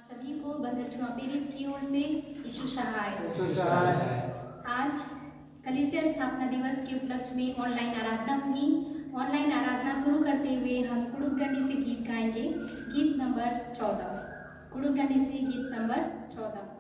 सभी को बंदरछुआ पेरिस की ओर से यीशु सहाय। आज कलीसिया स्थापना दिवस के उपलक्ष्य में ऑनलाइन आराधना होगी। ऑनलाइन आराधना शुरू करते हुए हम कुड़ुकडंडी से गीत गाएंगे। गीत नंबर 14। कुड़ुकडंडी से गीत नंबर 14।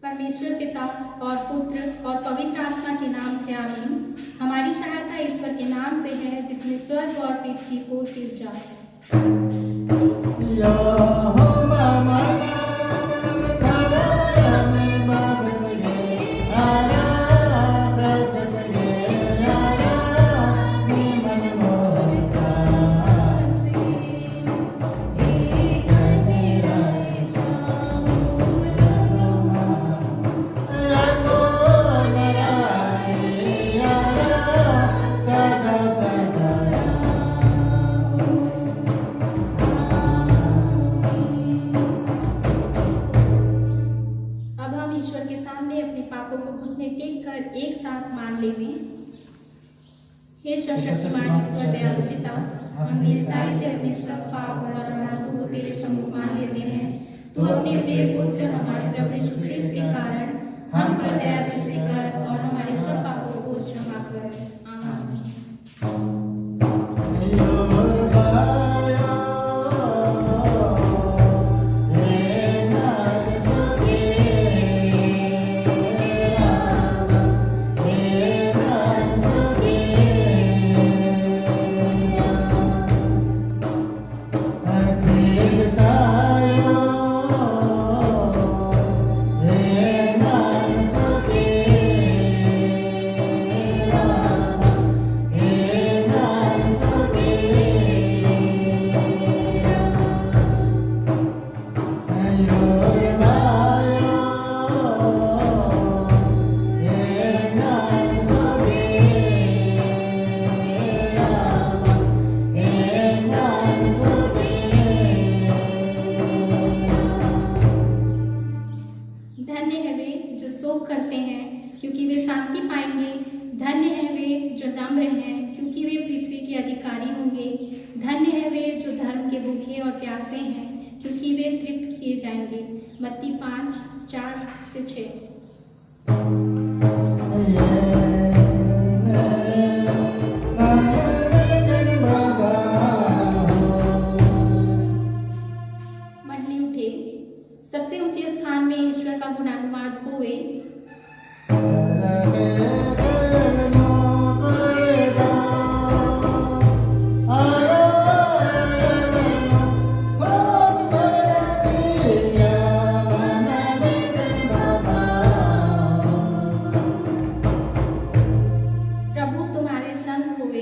परमेश्वर पिता और पुत्र और पवित्र आत्मा के नाम से आमीन। हमारी सहायता ईश्वर के नाम से है जिसने स्वर्ग और पृथ्वी को सिरजा है। एक साथ मान लेंगे। हे सर्वशक्तिमान ईश्वर दयालु पिता, हम दीनताई से अपने सब पाप और अपराधों को तेरे सम्मुख मान लेते हैं। तू अपने प्रिय पुत्र हमारे प्रभु यीशु ख्रिस्त के कारण हम पर दया दृष्टि कर और हमारे सब पापों को क्षमा कर। आमीन। Hey, वे शांति पाएंगे। धन्य है वे जो नम्र हैं, क्योंकि वे पृथ्वी के अधिकारी होंगे। धन्य है वे जो धर्म के भूखे और प्यासे हैं, क्योंकि वे तृप्त किए जाएंगे। मत्ती 5:4-6। मंडली उठे, सबसे ऊंचे स्थान में ईश्वर का गुणानुवाद होए। प्रभु तुम्हारे संग होवे।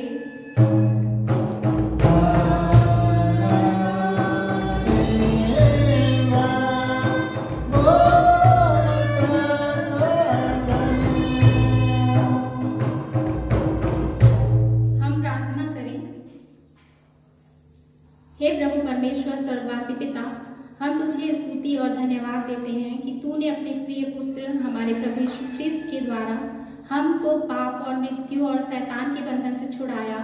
हम प्रार्थना करें। हे प्रभु परमेश्वर स्वर्गवासी पिता, हम तुझे स्तुति और धन्यवाद देते हैं कि तूने अपने प्रिय पुत्र हमारे प्रभु यीशु ख्रिस्त के द्वारा हमको पाप और मृत्यु और शैतान के बंधन से छुड़ाया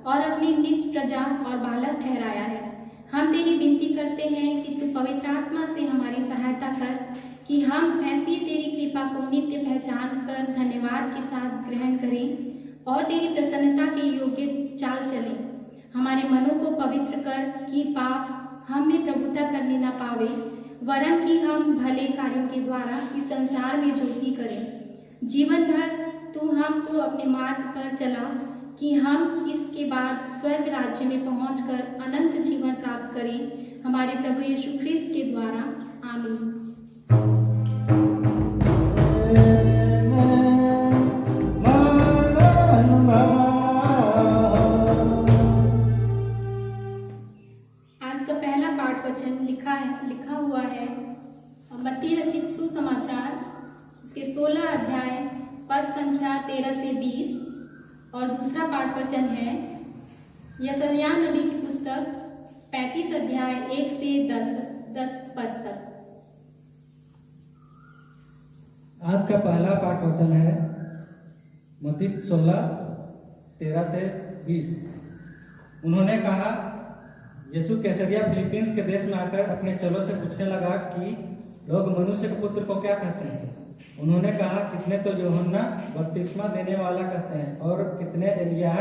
और अपनी निज प्रजा और बालक ठहराया है। हम तेरी विनती करते हैं कि तू पवित्र आत्मा से हमारी सहायता कर कि हम ऐसी तेरी कृपा को नित्य पहचान कर धन्यवाद के साथ ग्रहण करें और तेरी प्रसन्नता के योग्य चाल चलें। हमारे मनों को पवित्र कर कि पाप हम में प्रभुता करने न पावे, वरन कि हम भले कार्यों के द्वारा इस संसार में ज्योति करें। जीवन भर तू हमको अपने मार्ग पर चला कि हम इसके बाद स्वर्ग राज्य में पहुंचकर अनंत जीवन प्राप्त करें। हमारे प्रभु यीशु ख्रिस्त के द्वारा, आमीन। आज का पहला पाठ वचन लिखा हुआ है मत्ती रचित सुसमाचार, इसके 16 अध्याय पद संख्या 13 से 20। और दूसरा पाठ वचन है यशायाह नबी की पुस्तक 35 अध्याय 1 से 10 पद तक। आज का पहला पाठ वचन है मत्ती 16:13 से 20। उन्होंने कहा, यीशु कैसरिया फिलिपींस के देश में आकर अपने चेलों से पूछने लगा कि लोग मनुष्य के पुत्र को क्या कहते हैं। उन्होंने कहा, कितने तो यूहन्ना बपतिस्मा देने वाला कहते हैं, और कितने एलिय्याह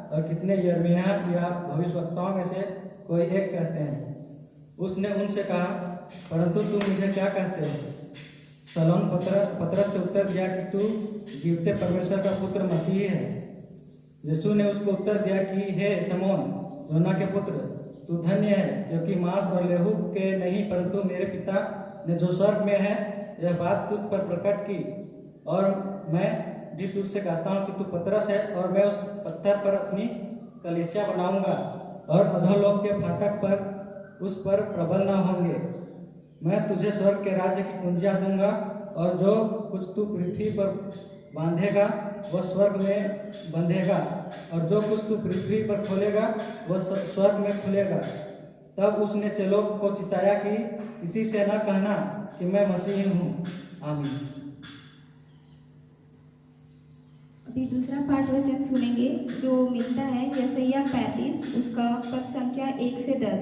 और कितने यिर्मयाह या भविष्यवक्ताओं में से कोई एक कहते हैं। उसने उनसे कहा, परंतु तुम मुझे क्या कहते हो? शलोम पतरस से उत्तर दिया कि तू जीवते परमेश्वर का पुत्र मसीह है। यीशु ने उसको उत्तर दिया कि हे शमौन, योना के पुत्र, तू धन्य है, क्योंकि मांस और लहू के नहीं परंतु मेरे पिता ने जो स्वर्ग में है यह बात तुझ पर प्रकट की। और मैं भी तुझसे कहता हूँ कि तू पतरस है, और मैं उस पत्थर पर अपनी कलीसिया बनाऊंगा, और अधोलोक के फाटक पर उस पर प्रबल न होंगे। मैं तुझे स्वर्ग के राज्य की कुंजियाँ दूंगा, और जो कुछ तू पृथ्वी पर बांधेगा वह स्वर्ग में बंधेगा, और जो कुछ तू पृथ्वी पर खोलेगा वह स्वर्ग में खुलेगा। तब उसने चेलों को चिताया कि किसी से न कहना कि मैं मसीह हूँ। आमीन। अभी दूसरा पाठ वचन सुनेंगे जो मिलता है यशायाह 35, उसका पद संख्या 1 से 10।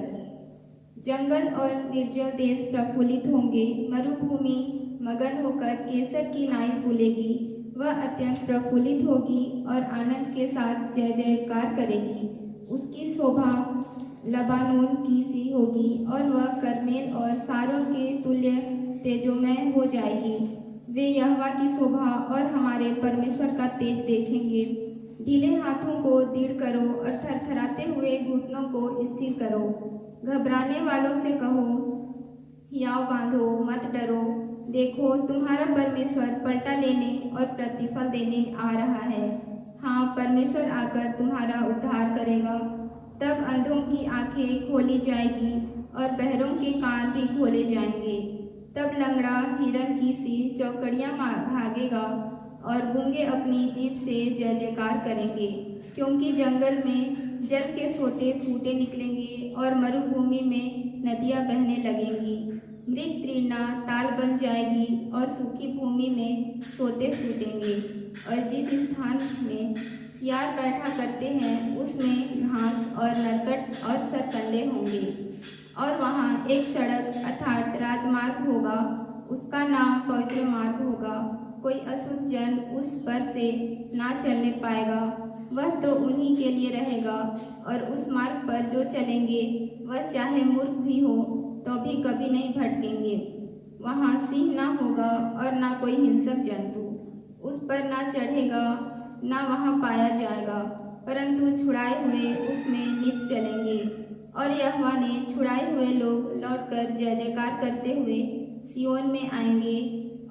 जंगल और निर्जल देश प्रफुल्लित होंगे, मरुभूमि मगन होकर केसर की नाई फूलेगी। वह अत्यंत प्रफुल्लित होगी और आनंद के साथ जय जयकार करेगी। उसकी शोभा लबानोन की सी होगी, और वह करमेल और सारोन के तुल्य तेजोमय हो जाएगी। वे यहोवा की शोभा और हमारे परमेश्वर का तेज देखेंगे। ढीले हाथों को दृढ़ करो और थरथराते हुए घुटनों को स्थिर करो। घबराने वालों से कहो, हियाव बांधो, मत डरो। देखो, तुम्हारा परमेश्वर पलटा लेने और प्रतिफल देने आ रहा है। हाँ, परमेश्वर आकर तुम्हारा उद्धार करेगा। तब अंधों की आंखें खोली जाएगी और बहरों के कान भी खोले जाएंगे। तब लंगड़ा हिरन की सी चौकड़ियाँ भागेगा और गूंगे अपनी जीभ से जय जयकार करेंगे, क्योंकि जंगल में जल के सोते फूटे निकलेंगे और मरुभूमि में नदियाँ बहने लगेंगी। मृग तृणा ताल बन जाएगी और सूखी भूमि में सोते फूटेंगे, और जिस स्थान में सियार बैठा करते हैं उसमें घास और नरकट और सरकंडे होंगे। और वहाँ एक सड़क अर्थात राजमार्ग होगा, उसका नाम पवित्र मार्ग होगा। कोई अशुद्ध जन उस पर से ना चलने पाएगा, वह तो उन्हीं के लिए रहेगा। और उस मार्ग पर जो चलेंगे वह चाहे मूर्ख भी हो तो भी कभी नहीं भटकेंगे। वहाँ सिंह ना होगा और ना कोई हिंसक जंतु उस पर ना चढ़ेगा, ना वहाँ पाया जाएगा, परंतु छुड़ाए हुए उसमें नित चलेंगे। और यहोवा ने छुड़ाए हुए लोग लौटकर जय जयकार करते हुए सियोन में आएंगे,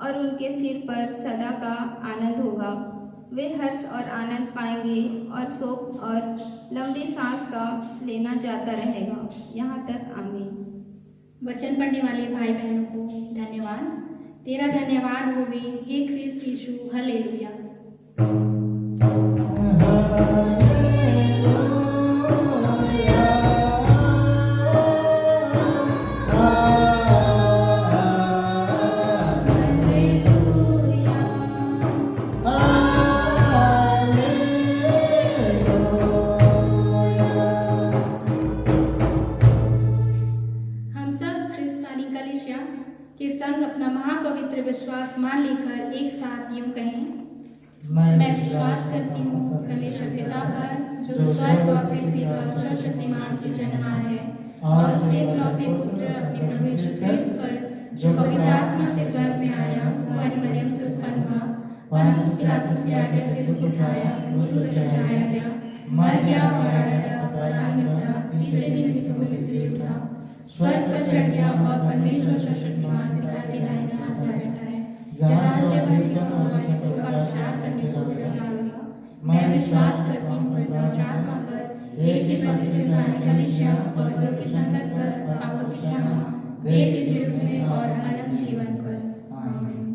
और उनके सिर पर सदा का आनंद होगा। वे हर्ष और आनंद पाएंगे, और शोक और लंबी सांस का लेना जाता रहेगा। यहाँ तक आमीन। वचन पढ़ने वाले भाई बहनों को धन्यवाद। तेरा धन्यवाद होवे हे ख्रीस्त यीशु, हालेलुया। के संग अपना महापवित्र विश्वास मान लेकर एक साथ यूं कहें, मैं विश्वास करती हूँ परमेश्वर पिता पर, जो स्वर्ग और पृथ्वी का सर्वशक्तिमान सृजनहार है, और उसके इकलौते पुत्र अपने प्रभु यीशु क्रिस्त पर, जो पवित्र आत्मा से गर्भ में आया, कुंवारी मरियम से उत्पन्न हुआ, पंतुस पिलातुस की आज्ञा से दुख उठाया, क्रूस पर चढ़ाया गया, मर गया और गाड़ा गया, परान में उतरा, तीसरे दिन मृतकों में से जी उठा, स्वर्ग पर चढ़ गया और परमेश्वर सर्वशक्तिमान पिता के दाहिने हाथ जा बैठा है, जहाँ से बच्चियों को मरने को का विचार करने को तैयार होगा। मैं विश्वास करती हूँ पवित्र आत्मा पर, एक ही पवित्र इंसानी कलीसिया, पवित्रों की संगत पर, पापों की क्षमा, देह के जीवन और अनंत जीवन पर। आमीन।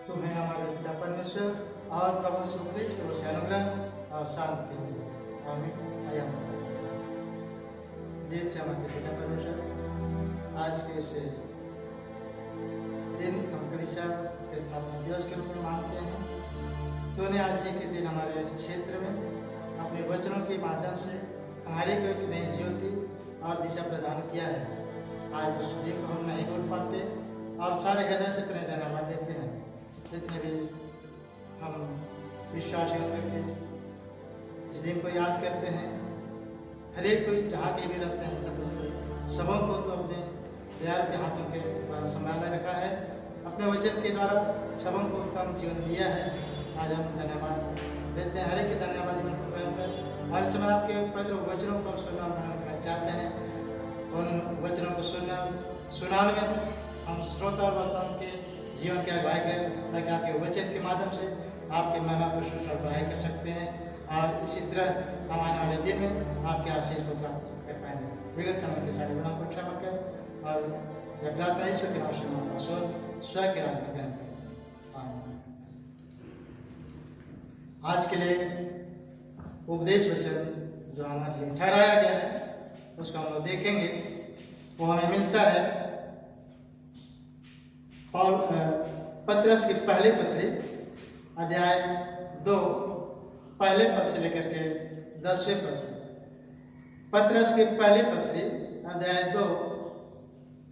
तुम्हें हमारे पिता परमेश्वर और प्रभु यीशु क्रिस्ट की ओर से अनुग्रह और शांति मिले। आमीन। आया ये थे हमारे पिता परमेश्वर। आज के इस दिन हम कलीसिया के स्थापना दिवस के रूप में मानते हैं। तो ने आज के दिन हमारे क्षेत्र में अपने वचनों के माध्यम से हमारे को एक नई ज्योति और दिशा प्रदान किया है। आज उस दिन को हम नहीं भूल पाते और सारे हृदय से तुम्हें धन्यवाद देते हैं। जितने भी हम विश्वासियों के इस दिन को याद करते हैं, हर एक कोई जहाँ के भी रहते हैं, मतलब सबों को तो अपने प्यार के हाथों के द्वारा संभाला रखा है, अपने वचन के द्वारा सबों को उत्तम जीवन दिया है। आज हम धन्यवाद देते हैं, हर एक के धन्यवाद पर। हर समय आपके पवित्र वचनों को सुनना करना चाहते हैं। उन वचनों को सुनाने में हम श्रोता और वक्ताओं के जीवन के अगुवाई कर, ताकि आपके वचन के माध्यम से आपके महिमा प्रशंसा और बढ़ाई कर सकते हैं, और इसी तरह हम आने वाले दिन में आपके आशीष को प्राप्त कर पाएंगे। विगत समय के सारे गुणों को क्षमा कर, और जब प्रार्थना ईश्वर के नाम से मांगता हूं, स्वयं के राज में आज के लिए उपदेश वचन जो हमारे लिए ठहराया गया है उसको हम लोग देखेंगे। वो हमें मिलता है पौल पत्रस की पहली पत्री अध्याय 2 पहले पद से लेकर के 10वें पद। पत्रस की पहली पत्री अध्याय 2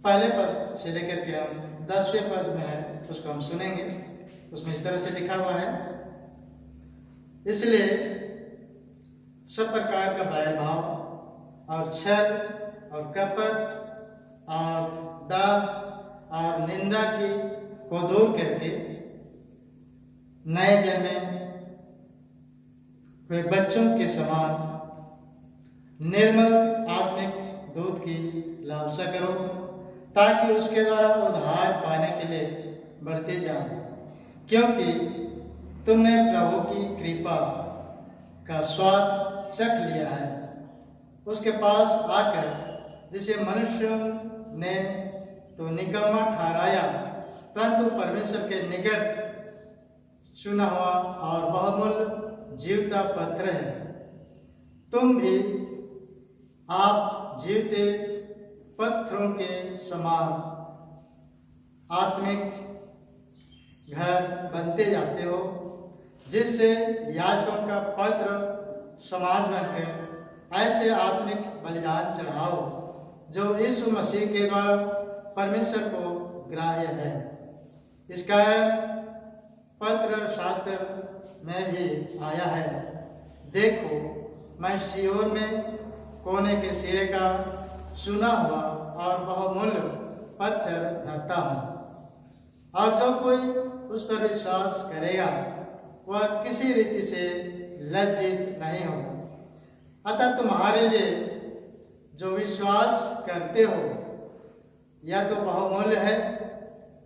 पहले पद से लेकर के हम 10वें पद में है, उसको हम सुनेंगे। उसमें इस तरह से लिखा हुआ है, इसलिए सब प्रकार का बैरभाव और छल और कपट और डाह और निंदा की को दूर करके नए जन्मे हुए बच्चों के समान निर्मल आत्मिक दूध की लालसा करो, ताकि उसके द्वारा उद्धार पाने के लिए बढ़ते जाओ, क्योंकि तुमने प्रभु की कृपा का स्वाद चख लिया है। उसके पास आकर जिसे मनुष्य ने तो निकम्मा ठहराया, परंतु परमेश्वर के निकट चुना हुआ और बहुमूल्य जीवता पत्थर है। तुम भी आप जीवते पत्थरों के समान आत्मिक घर बनते जाते हो, जिससे याजकों का पवित्र समाज बनकर ऐसे आत्मिक बलिदान चढ़ाओ जो यीशु मसीह के द्वारा परमेश्वर को ग्राह्य है। इस कारण पवित्र शास्त्र में भी आया है, देखो मैं सिय्योन में कोने के सिरे का चुना हुआ और बहुमूल्य पत्थर धरता हूँ, और जो कोई उस पर विश्वास करेगा वह किसी रीति से लज्जित नहीं होगा। अतः तुम्हारे लिए जो विश्वास करते हो यह तो बहुमूल्य है,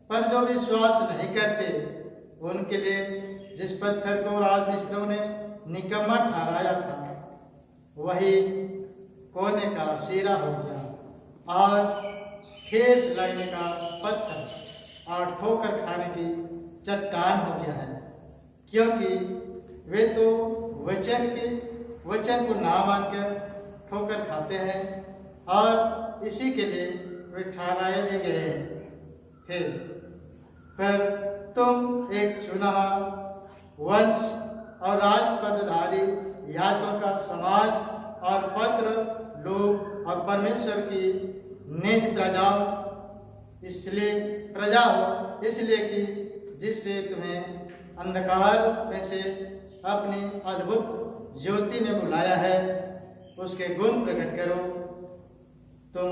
पर जो विश्वास नहीं करते उनके लिए जिस पत्थर को राजमिस्त्रियों ने निकम्मा ठहराया था वही कोने का सिरा हो गया और ठेस लगने का पत्थर और ठोकर खाने की चट्टान हो गया है, क्योंकि वे तो वचन को ना मानकर ठोकर खाते हैं और इसी के लिए वे ठहराए भी गए थे। पर तुम एक चुना वंश और राजपदधारी याजकों का समाज और पवित्र लोग और परमेश्वर की निज प्रजा हो, इसलिए कि जिससे तुम्हें अंधकार में से अपनी अद्भुत ज्योति में बुलाया है उसके गुण प्रकट करो। तुम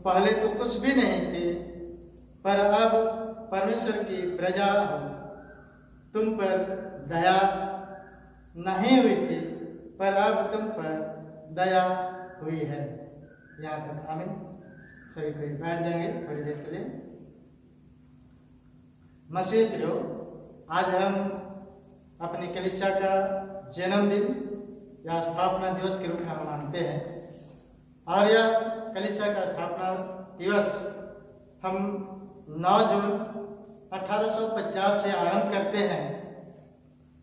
पहले तो कुछ भी नहीं थे, पर अब परमेश्वर की प्रजा हो। तुम पर दया नहीं हुई थी, पर अब तुम पर दया हुई है। यहाँ तक आमीन। सभी कोई बैठ जाएंगे थोड़ी देर के लिए। मसीह प्रियो, आज हम अपनी कलीसिया का जन्मदिन या स्थापना दिवस के रूप में हम मानते हैं, और यह कलीसिया का स्थापना दिवस हम 9 जून 1850 से आरंभ करते हैं,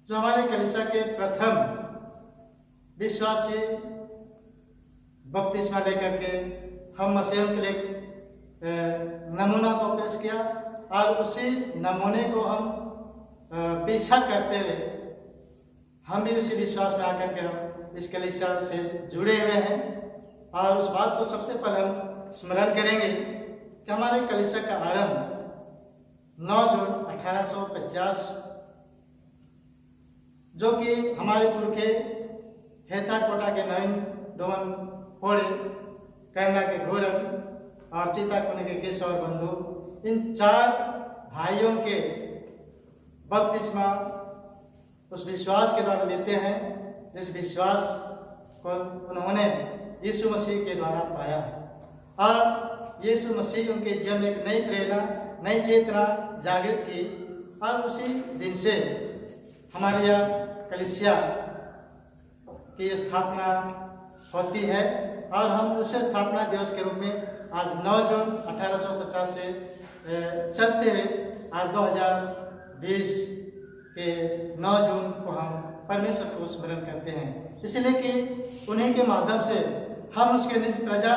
जो हमारे कलीसिया के प्रथम विश्वासी बपतिस्मा लेकर के हम मसीह के लिए नमूना को पेश किया, और उसी नमूने को हम पीछा करते हुए हम भी उसी विश्वास में आकर के हम इस कलीसिया से जुड़े हुए हैं। और उस बात को सबसे पहले हम स्मरण करेंगे कि हमारे कलीसिया का आरंभ 9 जून 1850, जो कि हमारे पुरखे हेता कोटा के नवीन डोमन पोड़े, करना के घोरन और चिताकोने के केशव बंधु, इन 4 भाइयों के बपतिस्मा उस विश्वास के द्वारा लेते हैं जिस विश्वास को उन्होंने यीशु मसीह के द्वारा पाया, और यीशु मसीह उनके जीवन में एक नई प्रेरणा, नई चेतना जागृत की, और उसी दिन से हमारी यह कलीसिया की स्थापना होती है। और हम उस स्थापना दिवस के रूप में आज 9 जून 1850 से चलते हुए आज 2020 के 9 जून को हम परमेश्वर को स्मरण करते हैं, इसलिए कि उन्हीं के माध्यम से हम उसके निज प्रजा,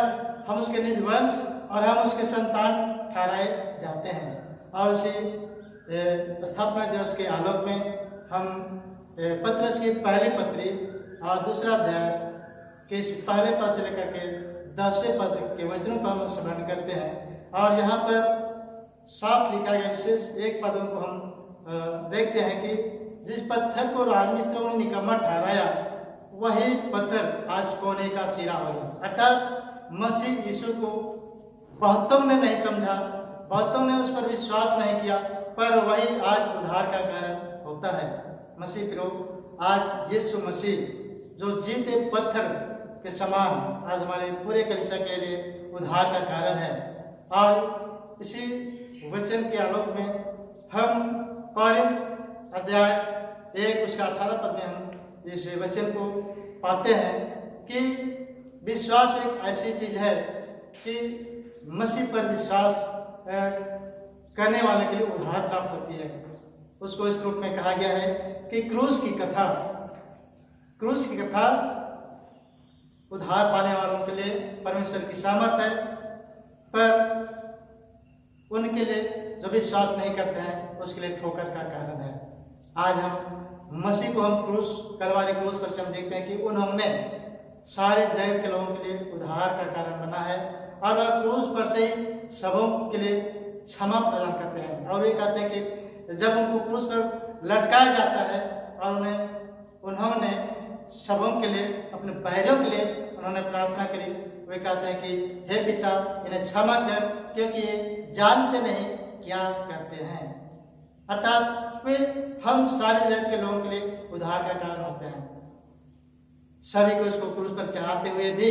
हम उसके निज वंश और हम उसके संतान ठहराए जाते हैं। और उसी स्थापना दिवस के आलोक में हम पत्रस की पहली पत्री और दूसरा अध्याय के पहले पद से लेकर के 10वें पद के वचनों को हम स्मरण करते हैं। और यहाँ पर साफ लिखा गया विशेष एक पदों को हम देखते हैं कि जिस पत्थर को राजमिस्त्रियों ने निकम्मा ठहराया वही पत्थर आज कोने का सिरा हो गया। अर्थात मसीह यीशु को बहुतों ने नहीं समझा, बहुतों ने उस पर विश्वास नहीं किया, पर वही आज उद्धार का कारण होता है। मसीह प्रियो, आज यीशु मसीह जो जीते पत्थर के समान आज हमारे पूरे कलीसिया के लिए उद्धार का कारण है। और इसी वचन के आलोक में हम कोरिन्थ अध्याय 1 उसका 18 पद में हम इस वचन को पाते हैं कि विश्वास एक ऐसी चीज है कि मसीह पर विश्वास करने वाले के लिए उद्धार प्राप्त होती है। उसको इस रूप में कहा गया है कि क्रूस की कथा उद्धार पाने वालों के लिए परमेश्वर की सामर्थ है, पर उनके लिए जो विश्वास नहीं करते हैं उसके लिए ठोकर का कारण है। आज हम मसीह को हम कलवारी क्रूस पर हम देखते हैं कि उन्होंने सारे जगत के लोगों के लिए उद्धार का कारण बना है और वह क्रूस पर से ही सबों के लिए क्षमा प्रदान करते हैं। और वे कहते हैं कि जब उनको क्रूस पर लटकाया जाता है और उन्होंने सबों के लिए, अपने बैरियों के लिए उन्होंने प्रार्थना करी, वे कहते हैं कि हे पिता इन्हें क्षमा कर, क्योंकि ये जानते नहीं क्या करते हैं। अर्थात वे हम सारे जगत के लोगों के लिए उद्धार का कारण होते हैं। सभी को इसको क्रूस पर चढ़ाते हुए भी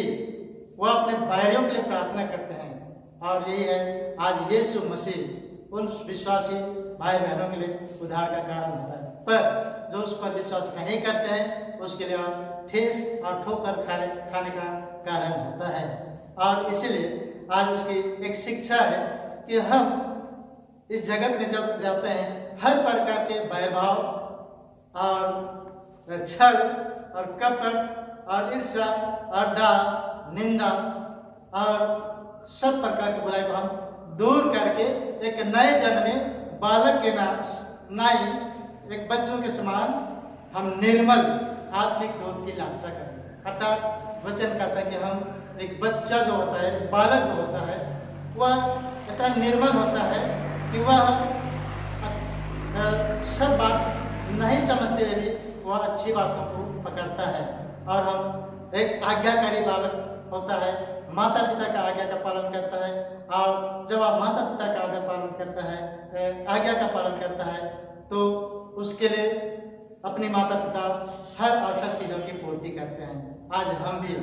वह अपने बैरियों के लिए प्रार्थना करते हैं। और यही है आज यीशु मसीह उन विश्वासी भाई बहनों के लिए उद्धार का कारण होता है, पर जो उस पर विश्वास नहीं करते हैं उसके लिए ठेस और ठोकर खाने का कारण होता है। और इसीलिए आज उसकी एक शिक्षा है कि हम इस जगत में जब जाते हैं हर प्रकार के वैभव और छल और कपट और ईर्ष्या और डाह निंदा और सब प्रकार की बुराई को हम दूर करके एक नए जन्म में बालक के नाई एक बच्चों के समान हम निर्मल आत्मिक दूध की लालसा करें। अर्थात वचन कहता है कि हम एक बच्चा जो होता है, बालक जो होता है, वह इतना निर्मल होता है कि वह सब बात नहीं समझते हुए भी वह अच्छी बातों को पकड़ता है। और हम एक आज्ञाकारी बालक होता है, माता पिता का आज्ञा का पालन करता है। और जब आप माता पिता का आज्ञा का पालन करता है तो उसके लिए अपने माता पिता हर आवश्यक चीजों की पूर्ति करते हैं। आज हम भी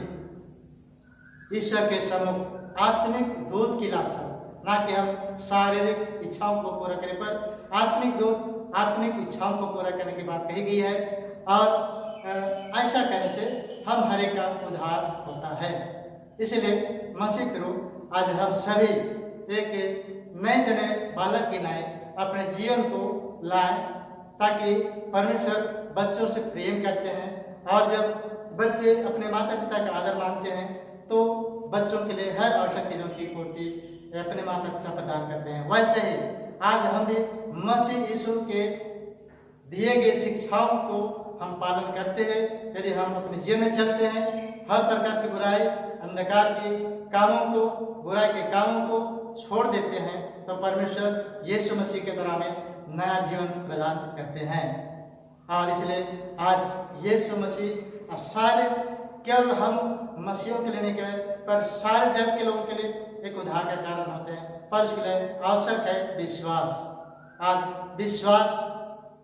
ईश्वर के सम्मुख आत्मिक दूध की लालसा, ना कि हम शारीरिक इच्छाओं को पूरा करें, पर आत्मिक दूध, आत्मिक इच्छाओं को पूरा करने की बात कही गई है। और ऐसा करने से हम हर एक का उद्धार होता है। इसलिए मसीह प्रभु आज हम सभी एक नए जने बालक की नाई अपने जीवन को लाएं, ताकि परमेश्वर बच्चों से प्रेम करते हैं। और जब बच्चे अपने माता पिता का आदर मानते हैं तो बच्चों के लिए हर आवश्यक चीज़ों की पूर्ति अपने माता पिता प्रदान करते हैं। वैसे ही आज हम भी मसीह यीशु के दिए गए शिक्षाओं को हम पालन करते हैं। यदि हम अपने जीवन में चलते हैं, हर प्रकार की बुराई, अंधकार के कामों को, बुराई के कामों को छोड़ देते हैं, तो परमेश्वर यीशु मसीह के द्वारा हमें नया जीवन प्रदान करते हैं। और इसलिए आज यीशु मसीह सारे, केवल हम मसीहों के लिए नहीं कहें, पर सारे जगत के लोगों के लिए एक उद्धार का कारण होते हैं। पर उसके लिए आवश्यक है विश्वास। आज विश्वास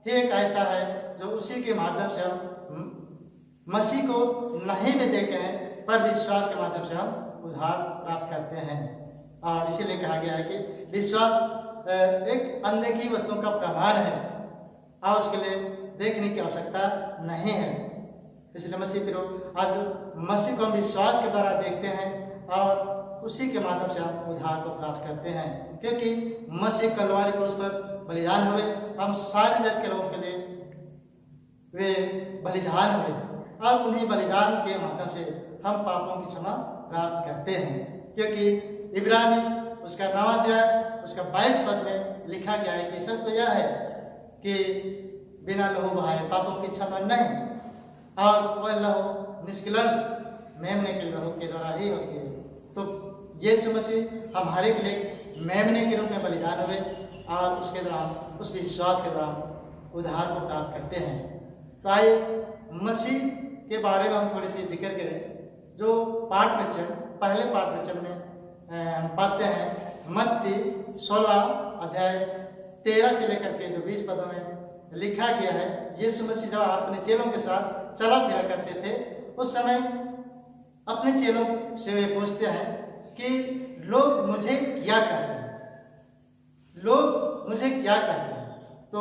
ही एक ऐसा है जो उसी के माध्यम से हम मसीह को नहीं भी देखे हैं, पर विश्वास के माध्यम से हम उद्धार प्राप्त करते हैं। और इसीलिए कहा गया है कि विश्वास एक अनदेखी वस्तुओं का प्रमाण है और उसके लिए देखने की आवश्यकता नहीं है। इसलिए मसीह फिर आज मसीह को हम विश्वास के द्वारा देखते हैं और उसी के माध्यम से हम उद्धार को प्राप्त करते हैं, क्योंकि मसीह कलवारी क्रूस पर बलिदान हुए। हम सारे जगत के लोगों के लिए वे बलिदान हुए और उन्हीं बलिदान के माध्यम से हम पापों की क्षमा प्राप्त करते हैं। क्योंकि इब्रानी उसका 9वां अध्याय उसका 22 पद में लिखा गया है कि सच तो यह है कि बिना लहू बहाए पापों की क्षमा नहीं, और वह लहू निष्कलंक मेमने के लहू के द्वारा ही होती है। तो यीशु मसीह हमारे के लिए मेमने के रूप में बलिदान हुए और उसके दौरान, उस विश्वास के दौरान उद्धार को प्राप्त करते हैं। तो आइए मसीह के बारे में हम थोड़ी सी जिक्र करें। जो पाठ वचन, पहले पाठ वचन में हम पढ़ते हैं मत्ती 16 अध्याय 13 से लेकर के जो 20 पदों में लिखा गया है। यीशु मसीह जब अपने चेलों के साथ चला फिरा करते थे, उस समय अपने चेलों से वे पूछते हैं कि लोग मुझे क्या कहते हैं, लोग मुझे क्या कहते हैं। तो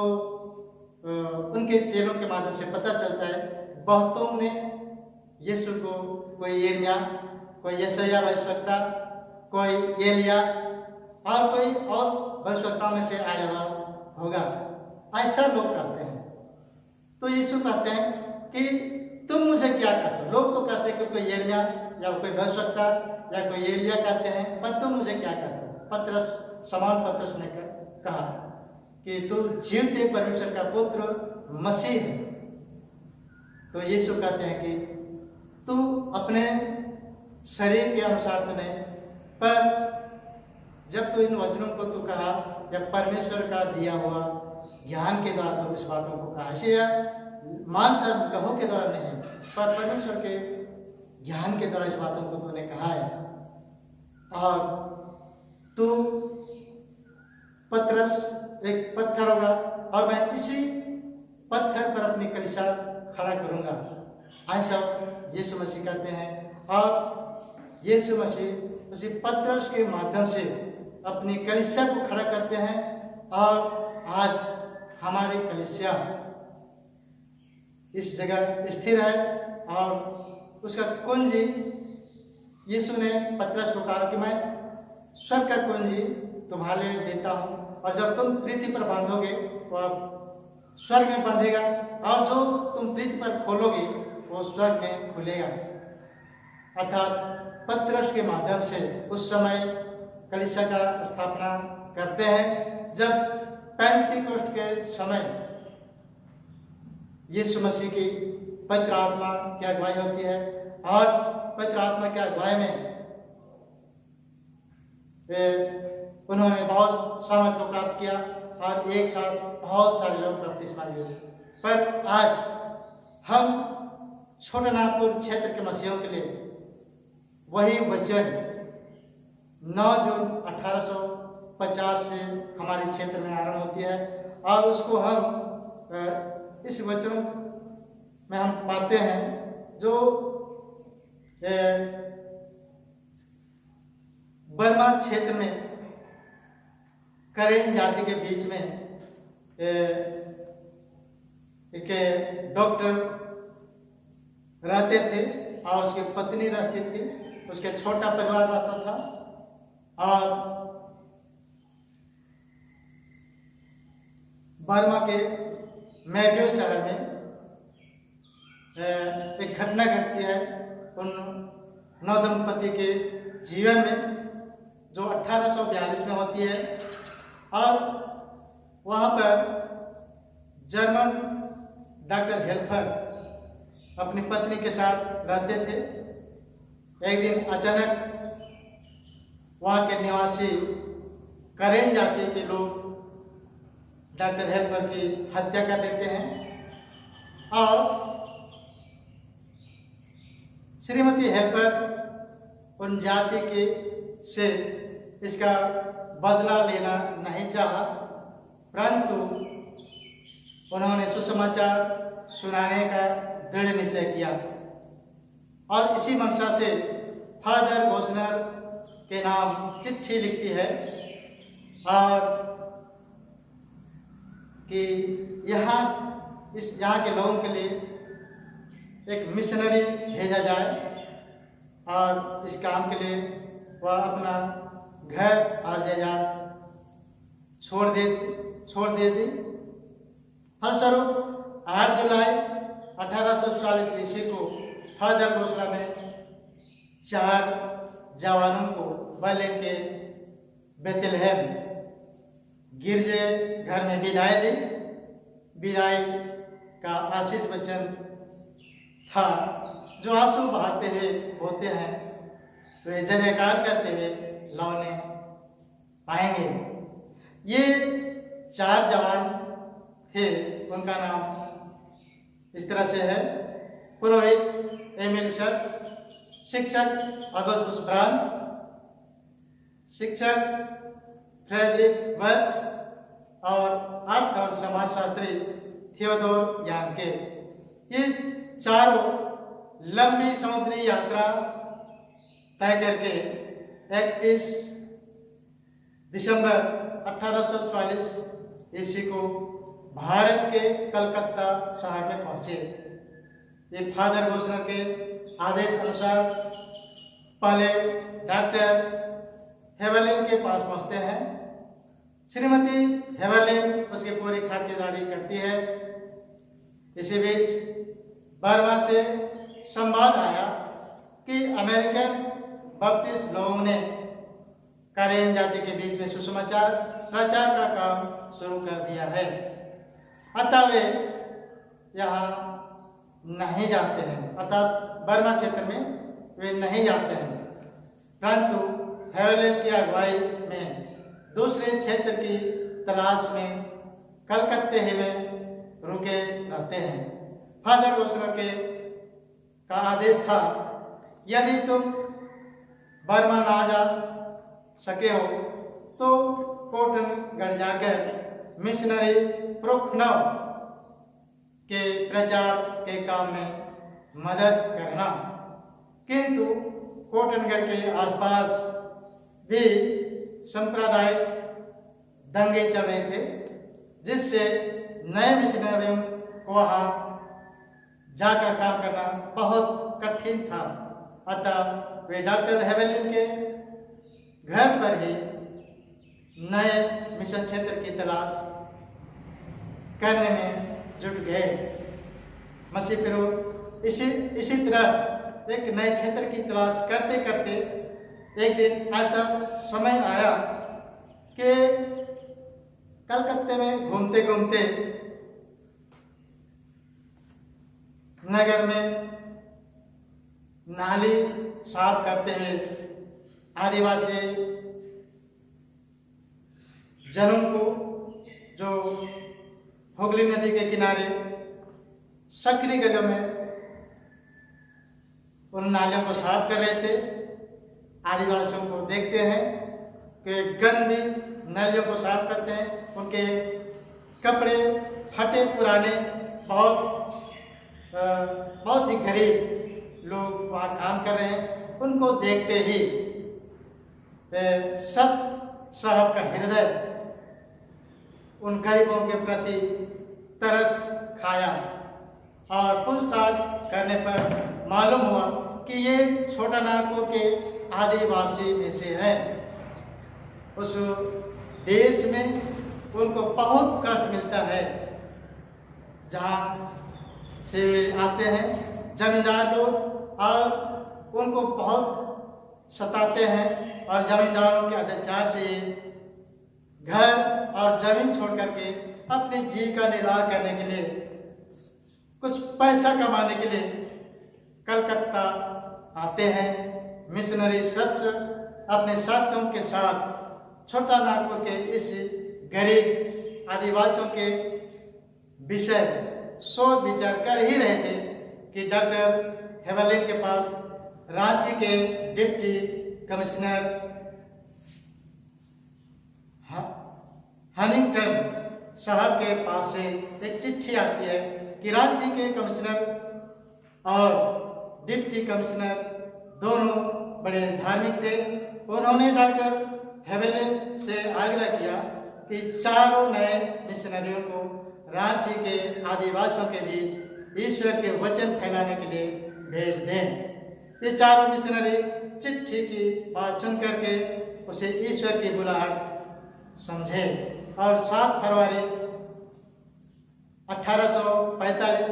उनके चेलों के माध्यम से पता चलता है, बहुतों ने यीशु को कोई यिर्मयाह, कोई यशायाह भविष्यवक्ता, कोई एलिया और कोई और भविष्यवक्ताओं में से आया हुआ होगा, ऐसा लोग कहते हैं। तो यीशु कहते हैं कि तुम मुझे क्या कहते हो? लोग तो कहते हैं कि कोई यिर्मयाह या कोई भविष्यवक्ता या कोई एलिया कहते हैं, पर तुम मुझे क्या कहते हो? पतरस, शमौन पतरस ने कहा कि तू जीवते परमेश्वर का पुत्र मसीह है। तो यीशु कहते हैं कि तू अपने शरीर के अनुसार तो नहीं, पर जब तू इन वचनों को तू कहा, जब परमेश्वर का दिया हुआ ज्ञान के द्वारा तो इस बातों को कहा, ऐसे मांस और लहू के द्वारा नहीं, पर परमेश्वर के ज्ञान के द्वारा इस बातों को तूने कहा है। और तू पतरस एक पत्थर होगा और मैं इसी पत्थर पर अपनी कलीसिया खड़ा करूंगा, ऐसा यीशु मसीह कहते हैं। और यीशु मसीह उसी पतरस के माध्यम से अपनी कलीसिया को खड़ा करते हैं। और आज हमारी कलीसिया इस जगह स्थिर है और उसका कुंजी यीशु ने पतरस को कहा कि मैं स्वर्ग का कुंजी तुम्हारे लिए देता हूँ, और जब तुम पृथ्वी पर बांधोगे तो अब स्वर्ग में बंधेगा, और जो तुम पृथ्वी पर खोलोगे वो स्वर्ग में खुलेगा। अर्थात पतरस के माध्यम से उस समय कलीसिया का स्थापना करते हैं, जब पेंतीकोस्त के समय यीशु मसीह की पवित्र आत्मा की अगुवाई होती है। और पवित्र आत्मा की अगुवाई में उन्होंने बहुत सामर्थ को प्राप्त किया और एक साथ बहुत सारे लोग बपतिस्मा लिए। पर आज हम छोटे नागपुर क्षेत्र के मसीहों के लिए वही वचन 9 जून 1850 से हमारे क्षेत्र में आरंभ होती है, और उसको हम इस वचन में हम पाते हैं जो बर्मा क्षेत्र में करेन जाति के बीच में एक डॉक्टर रहते थे और उसकी पत्नी रहती थी, उसके छोटा परिवार रहता था। और बर्मा के मैग्यो शहर में एक घटना घटती है उन नवदंपति के जीवन में, जो 1842 में होती है। और वहाँ पर जर्मन डॉक्टर हेल्फर अपनी पत्नी के साथ रहते थे। एक दिन अचानक वहाँ के निवासी करेन जाति के लोग डॉक्टर हेल्फर की हत्या कर देते हैं, और श्रीमती हेल्पर उन जाति के से इसका बदला लेना नहीं चाहा, परंतु उन्होंने सुसमाचार सुनाने का दृढ़ निश्चय किया। और इसी मंशा से फादर गोस्नर के नाम चिट्ठी लिखती है और कि यहाँ के लोगों के लिए एक मिशनरी भेजा जाए, और इस काम के लिए वह अपना घर और जायदाद छोड़ दे दी। फलस्वरूप 8 जुलाई 1844 ईस्वी को फादर गोस्नर ने 4 जवानों को बर्लिन के बेथलेहम गिरजे घर में विदाई दी। विदाई का आशीष वचन था जो आंसू बहाते हुए होते हैं वे जय जयकार करते हुए लौने पाएंगे। ये 4 जवान थे, उनका नाम इस तरह से है: पुरोहित एमिल शर्ट्स, शिक्षक अगस्तुस ब्रांड, शिक्षक फ्रेडरिक वर्च और अर्थ और समाजशास्त्री थियोडोर यानके। ये चारों लंबी समुद्री यात्रा तय करके 31 दिसंबर 1844 ईस्वी को भारत के कलकत्ता शहर में पहुंचे। ये फादर गोस्नर के आदेश अनुसार पहले डॉक्टर हेवरलिन के पास पहुंचते हैं। श्रीमती हेवरलिन उसकी पूरी खातिरदारी करती है। इसी बीच बर्मा से संवाद आया कि अमेरिकन बत्तीस लोगों ने करेन जाति के बीच में सुसमाचार प्रचार का काम शुरू कर दिया है, अतः वे यहाँ नहीं जाते हैं, अर्थात बर्मा क्षेत्र में वे नहीं जाते हैं। परंतु हेवरलिन की अगुवाई में दूसरे क्षेत्र की तलाश में कलकत्ते ही में रुके रहते हैं। फादर गोस्नर के का आदेश था, यदि तुम बर्मा ना जा सके हो तो कोटनगढ़ जाकर मिशनरी प्रोखनव के प्रचार के काम में मदद करना। किंतु कोटनगढ़ के आसपास भी सांप्रदायिक दंगे चल रहे थे, जिससे नए मिशनरियों को वहाँ जाकर काम करना बहुत कठिन था। अतः वे डॉक्टर हेवरलिन के घर पर ही नए मिशन क्षेत्र की तलाश करने में जुट गए। मसीह फिर इसी तरह एक नए क्षेत्र की तलाश करते करते एक दिन ऐसा समय आया कि कलकत्ते में घूमते घूमते नगर में नाली साफ करते हुए आदिवासी जनों को जो हुगली नदी के किनारे सकरी गली में उन नालियों को साफ कर रहे थे। आदिवासियों को देखते हैं कि गंदी नालियों को साफ करते हैं, उनके कपड़े फटे पुराने, बहुत ही गरीब लोग वहाँ काम कर रहे हैं। उनको देखते ही सत साहब का हृदय उन गरीबों के प्रति तरस खाया और पूछताछ करने पर मालूम हुआ कि ये छोटा नागपुर के आदिवासी में से है। उस देश में उनको बहुत कष्ट मिलता है, जहाँ से आते हैं जमींदार लोग और उनको बहुत सताते हैं और जमींदारों के अत्याचार से घर और जमीन छोड़ करके अपने जीविका निर्वाह करने के लिए, कुछ पैसा कमाने के लिए कलकत्ता आते हैं। मिशनरी सदस्य अपने साथियों के साथ छोटा नागपुर के इस गरीब आदिवासियों के विषय सोच विचार कर ही रहे थे कि डॉक्टर हेवरलिन के पास रांची के डिप्टी कमिश्नर हनिंगटन साहब के पास से एक चिट्ठी आती है कि रांची के कमिश्नर और डिप्टी कमिश्नर दोनों बड़े धार्मिक थे। उन्होंने डॉक्टर हेवरलिन से आग्रह किया कि चारों नए मिशनरियों को रांची के आदिवासियों के बीच ईश्वर के वचन फैलाने के लिए भेज दें। ये चारों मिशनरी चिट्ठी की बात सुन करके उसे ईश्वर की बुलाहट समझे और 7 फरवरी 1845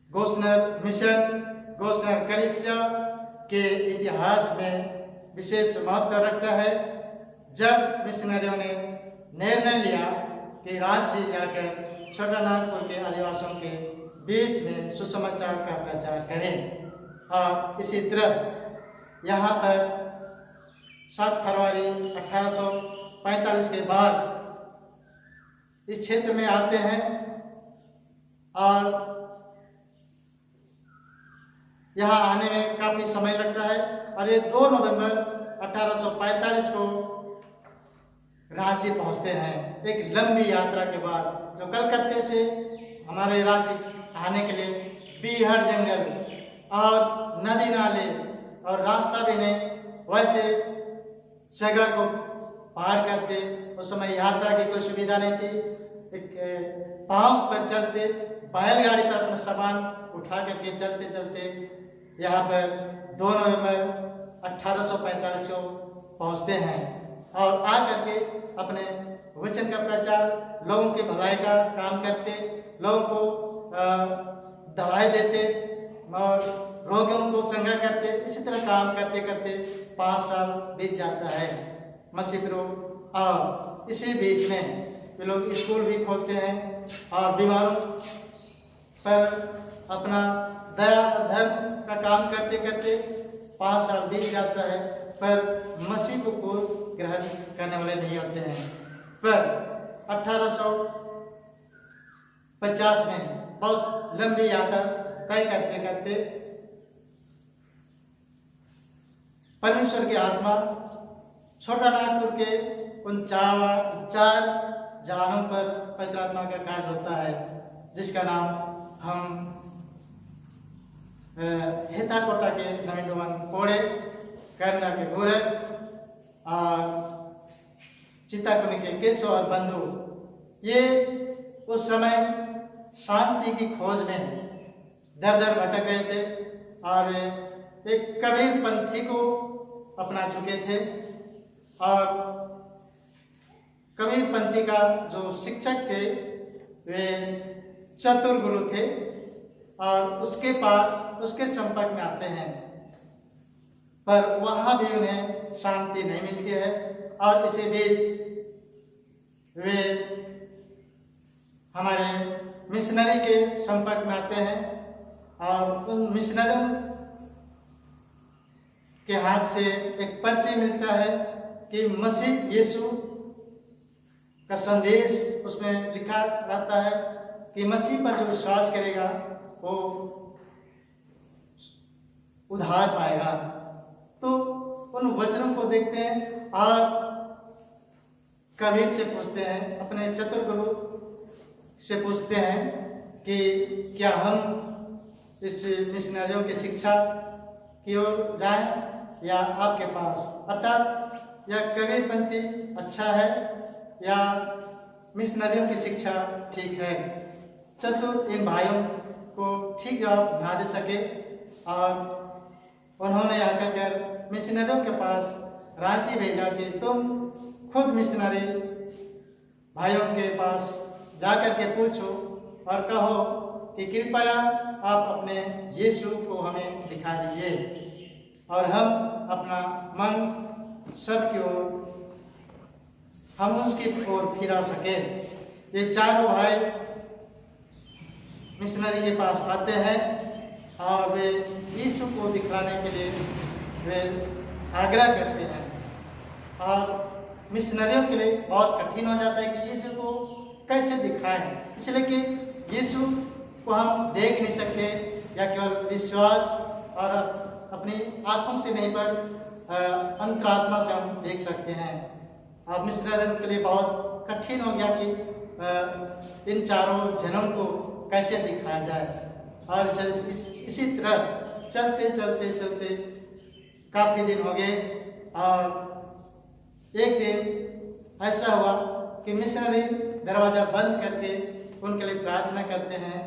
गोस्नर मिशन, गोस्नर कलीसिया के इतिहास में विशेष महत्व रखता है, जब मिशनरियों ने निर्णय लिया कि रांची जाकर छोटा नागपुर के आदिवासियों के बीच में सुसमाचार का प्रचार करें। और इसी तरह यहाँ पर 7 फरवरी 1845 के बाद इस क्षेत्र में आते हैं और यहाँ आने में काफ़ी समय लगता है और ये 2 नवंबर 1845 को रांची पहुँचते हैं। एक लंबी यात्रा के बाद, जो कलकत्ते से हमारे रांची आने के लिए बीहड़ जंगल और नदी नाले और रास्ता भी नहीं, वैसे जगह को पार करते। उस समय यात्रा की कोई सुविधा नहीं थी, एक पाँव पर चलते, बैलगाड़ी पर अपना सामान उठा करके चलते चलते यहाँ पर 2 नवंबर 1845 को पहुँचते हैं और आ करके अपने वचन का प्रचार, लोगों की भलाई का काम करते, लोगों को दवाई देते और रोगियों को चंगा करते। इसी तरह काम करते करते 5 साल बीत जाता है मसीह लोग। और इसी बीच में वे लोग स्कूल भी खोलते हैं और बीमारों पर अपना दया धर्म का काम करते करते 5 साल बीत जाता है, पर मसीह को कोई ग्रहण करने वाले नहीं होते हैं। पर 1850 में बहुत लंबी यात्रा तय करते करते परमेश्वर की आत्मा छोटा नागपुर के उन 4 जहानों पर पवित्र आत्मा का कार्य होता है, जिसका नाम हम हेताकोटा के नवीन कोड़े, करना के घोरक और चिताकुनी के केशव और बंधु, ये उस समय शांति की खोज में दर दर भटक रहे थे और एक कबीर पंथी को अपना चुके थे। और कबीर पंथी का जो शिक्षक थे वे चतुर गुरु थे और उसके पास उसके संपर्क में आते हैं, पर वहाँ भी उन्हें शांति नहीं मिलती है। और इसी बीच वे हमारे मिशनरी के संपर्क में आते हैं और उन मिशनरियों के हाथ से एक पर्ची मिलता है कि मसीह यीशु का संदेश उसमें लिखा रहता है कि मसीह पर जो विश्वास करेगा वो उद्धार पाएगा। तो उन वचनों को देखते हैं और कबीर से पूछते हैं, अपने चतुर गुरु से पूछते हैं कि क्या हम इस मिशनरियों की शिक्षा की ओर जाएं या आपके पास, अर्थात या कबीर पंथी अच्छा है या मिशनरियों की शिक्षा ठीक है। चतुर इन भाइयों को ठीक जवाब ना दे सके और उन्होंने आकर कर मिशनरियों के पास रांची भेजा कि तुम खुद मिशनरी भाइयों के पास जाकर के पूछो और कहो कि कृपया आप अपने यीशु को हमें दिखा दीजिए और हम अपना मन सबकी ओर हम उसकी ओर फिरा सके। ये चारों भाई मिशनरी के पास आते हैं और वे यीशु को दिखलाने के लिए वे आग्रह करते हैं और मिशनरियों के लिए बहुत कठिन हो जाता है कि यीशु को कैसे दिखाएं, इसलिए कि यीशु को हम देख नहीं सकते या केवल विश्वास और अपनी आंखों से नहीं पर अंतरात्मा से हम देख सकते हैं। अब मिशनरियों के लिए बहुत कठिन हो गया कि इन चारों जनों को कैसे दिखाया जाए। और इसी तरह चलते चलते चलते काफ़ी दिन हो गए और एक दिन ऐसा हुआ कि मिशनरी दरवाज़ा बंद करके उनके लिए प्रार्थना करते हैं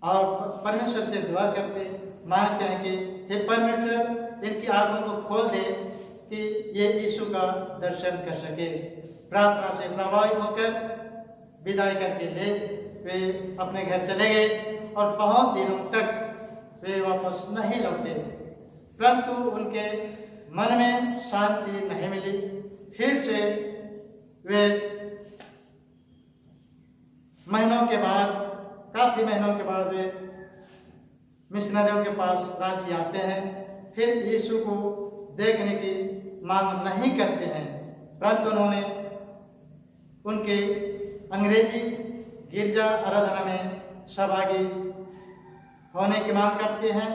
और परमेश्वर से दुआ करते मांगते हैं कि हे परमेश्वर इनकी आंखों को खोल दे कि ये यीशु का दर्शन कर सके। प्रार्थना से प्रभावित होकर विदाई करके वे अपने घर चले गए और बहुत दिनों तक वे वापस नहीं लौटे, परंतु उनके मन में शांति नहीं मिली। फिर से वे महीनों के बाद, काफ़ी महीनों के बाद वे मिशनरियों के पास रांची आते हैं। फिर यीशु को देखने की मांग नहीं करते हैं, परंतु उन्होंने उनके अंग्रेजी गिरजा आराधना में सहभागी होने की मांग करते हैं।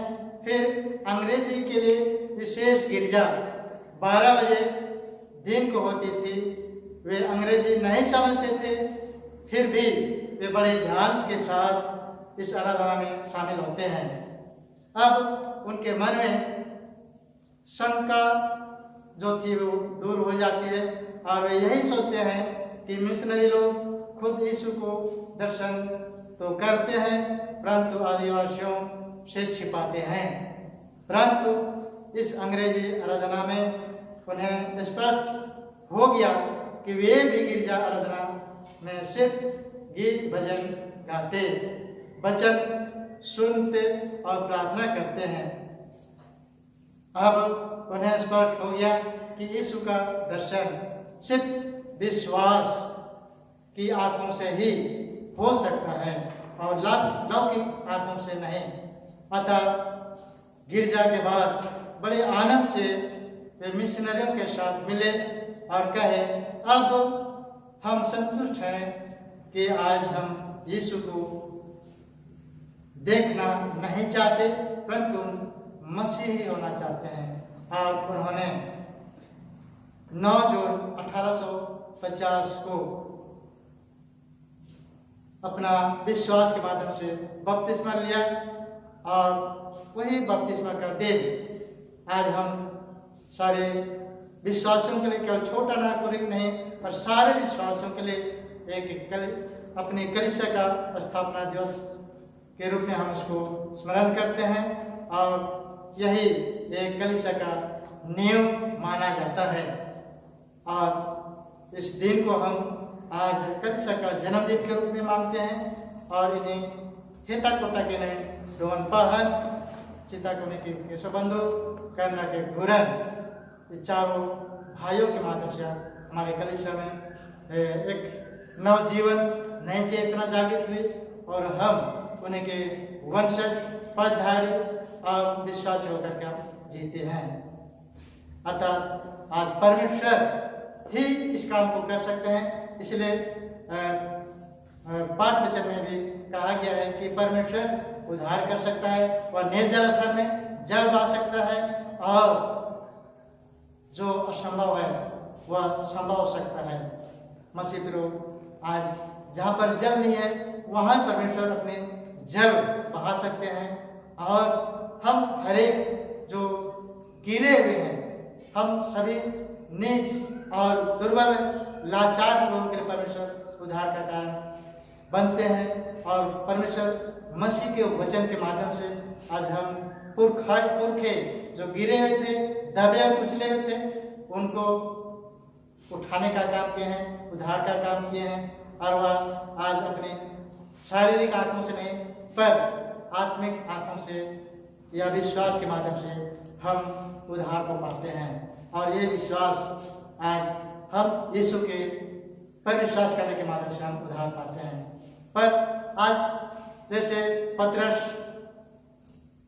फिर अंग्रेजी के लिए विशेष गिरजा 12 बजे दिन को होती थी। वे अंग्रेजी नहीं समझते थे, फिर भी वे बड़े ध्यान के साथ इस आराधना में शामिल होते हैं। अब उनके मन में शंका जो थी वो दूर हो जाती है और वे यही सोचते हैं कि मिशनरी लोग खुद यीशु को दर्शन तो करते हैं, परंतु आदिवासियों से छिपाते हैं। परंतु इस अंग्रेजी आराधना में उन्हें स्पष्ट हो गया कि वे भी गिरजा आराधना में सिर्फ गीत भजन गाते, वचन सुनते और प्रार्थना करते हैं। अब उन्हें स्पष्ट हो गया कि यीशु का दर्शन सिर्फ विश्वास की आंखों से ही हो सकता है और लौकिक आंखों से नहीं। अतः गिरजा के बाद बड़े आनंद से वे मिशनरियों के साथ मिले और कहे, अब हम संतुष्ट हैं कि आज हम यीशु को देखना नहीं चाहते, परंतु मसीही होना चाहते हैं। और उन्होंने 9 जून 1850 को अपना विश्वास के माध्यम से बपतिस्मा लिया और वही बपतिस्मा का दिन आज हम सारे विश्वासियों के लिए, केवल छोटा नागरिक नहीं पर सारे विश्वासियों के लिए अपनी कलीसिया का स्थापना दिवस के रूप में हम उसको स्मरण करते हैं और यही एक कलीसिया का नींव माना जाता है। और इस दिन को हम आज कलीसिया का जन्मदिन के रूप में मानते हैं और इन्हें हेता कोटा के नए डोन पहन, चिताकोने के केशवबंधु, करना के गुरन, ये चारों भाइयों के माध्यम से हमारे कलीसिया में एक नवजीवन, नई चेतना जागृत हुई और हम उन्हीं के वंशज, पदधारी और विश्वासी होकर के हम जीते हैं। अर्थात आज परमेश्वर ही इस काम को कर सकते हैं। इसलिए पाठ वचन में भी कहा गया है कि परमेश्वर उद्धार कर सकता है और निर्जल स्थान में जल बहा सकता है और जो असंभव है वह संभव हो सकता है। मसीह विरोध आज जहाँ पर जल नहीं है वहाँ परमेश्वर अपने जल बहा सकते हैं और हम हरेक जो गिरे हुए हैं, हम सभी नीच और दुर्बल लाचार लोगों के लिए परमेश्वर उद्धार का कारण बनते हैं और परमेश्वर मसीह के वचन के माध्यम से आज हम पुरखे जो गिरे हुए थे, दबे और कुचले हुए थे, उनको उठाने का काम किए हैं, उद्धार का काम किए हैं और वह आज अपने शारीरिक आंखों से नहीं पर आत्मिक आंखों से या विश्वास के माध्यम से हम उद्धार को पाते हैं। और ये विश्वास आज हम यीशु के पर विश्वास करने के माध्यम से हम उद्धार पाते हैं। पर आज जैसे पतरस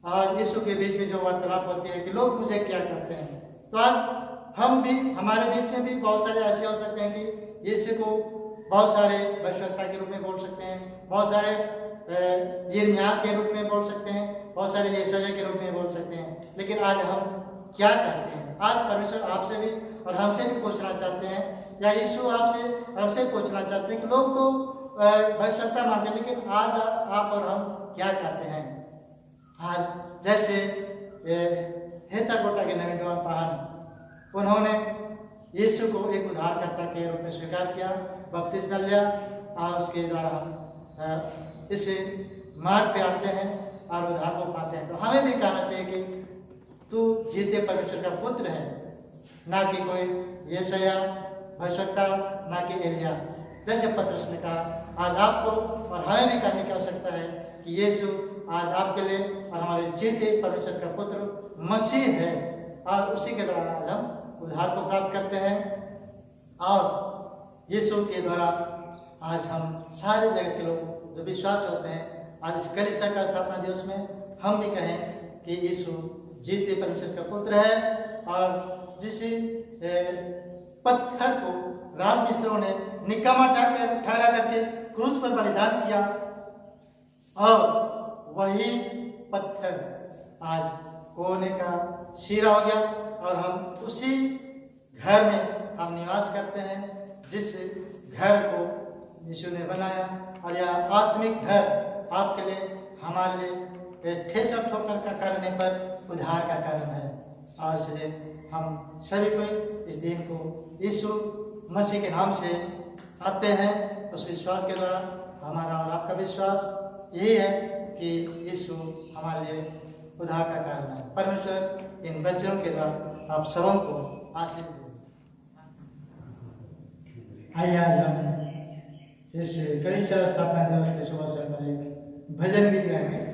और यीशु के बीच में जो वार्तालाप होती है कि लोग मुझे क्या कहते हैं, तो आज हम भी, हमारे बीच में भी बहुत सारे ऐसे हो सकते हैं कि यीशु को बहुत सारे भविष्यवक्ता के रूप में बोल सकते हैं, बहुत सारे यिर्मयाह के रूप में बोल सकते हैं, बहुत सारे यशायाह के रूप में बोल सकते हैं। लेकिन आज हम क्या करते हैं? आज परमेश्वर आपसे भी और हमसे भी पूछना चाहते हैं, या यीशु आपसे और हमसे पूछना चाहते हैं कि लोग तो भविष्यवक्ता मानते हैं, लेकिन आज आप और हम क्या करते हैं? आज जैसे हेता कोटा के नवीन पहन, उन्होंने यीशु को एक उद्धारकर्ता के रूप में स्वीकार किया, बपतिस्मा लिया और उसके द्वारा हम इस मार्ग पे आते हैं और उद्धार को पाते हैं। तो हमें भी कहना चाहिए कि तू जीते परमेश्वर का पुत्र है, ना कि कोई यशायाह भविष्यवक्ता, ना कि एलिया। जैसे पतरस ने कहा, आज आपको और हमें भी कहने की आवश्यकता है कि यीशु आज आपके लिए और हमारे जीते परमेश्वर का पुत्र मसीह है और उसी के द्वारा आज हम उद्धार को प्राप्त करते हैं। और यीशु के द्वारा आज हम सारे जगत के लोग जो विश्वास होते हैं, आज इस कलीसिया का स्थापना दिवस में हम भी कहें कि यीशु जीते परमेश्वर का पुत्र है और जिस पत्थर को राजमिस्त्रों ने निकम्मा ठहरा करके क्रूस पर बलिदान किया और वही पत्थर आज कोने का सिरा हो गया और हम उसी घर में हम निवास करते हैं जिस घर को यीशु ने बनाया। और यह आत्मिक घर आपके लिए, हमारे लिए ठेसा ठोकर का करने पर उद्धार का कारण है। और इसलिए हम सभी को इस दिन को यीशु मसीह के नाम से आते हैं, उस विश्वास के द्वारा हमारा और आपका विश्वास यही है कि यीशु हमारे लिए उद्धार का कारण है। परमेश्वर इन वचनों के द्वारा आप सबों को आशीष दें। आइए आज हम इस कलीसिया स्थापना दिवस के शुभ अवसर पर एक भजन गीत गाएंगे।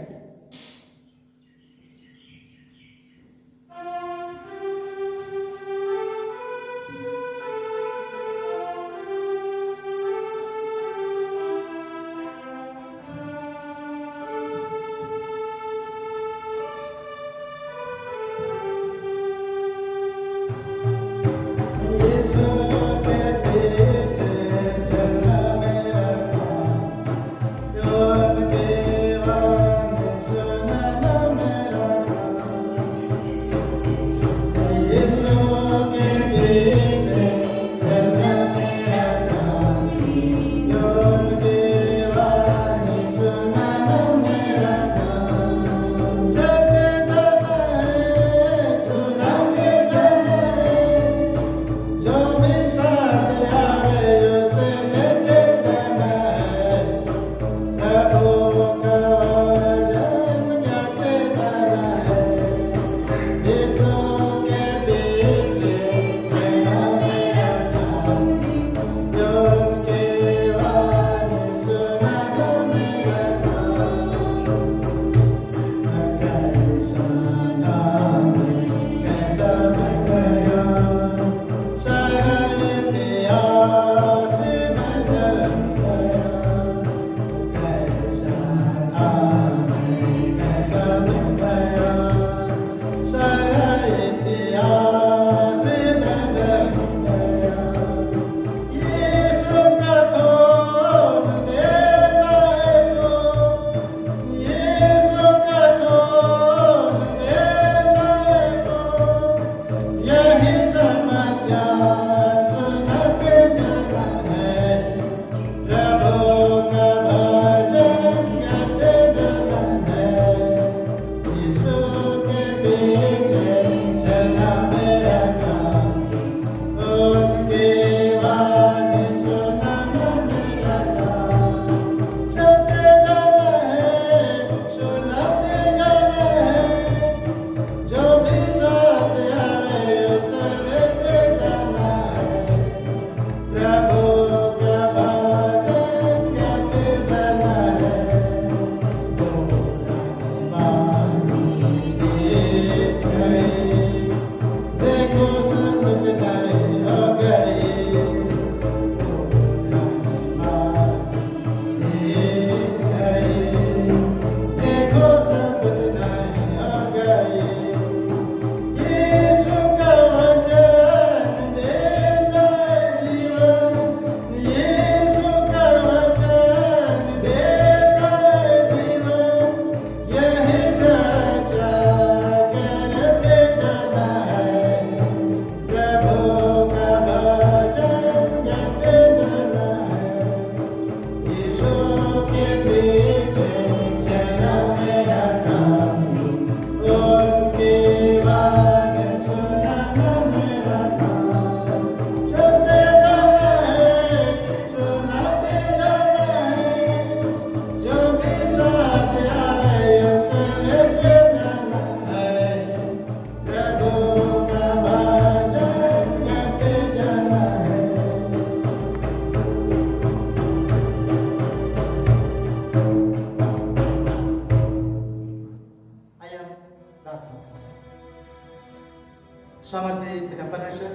सामर्थ्य पिता परमेश्वर,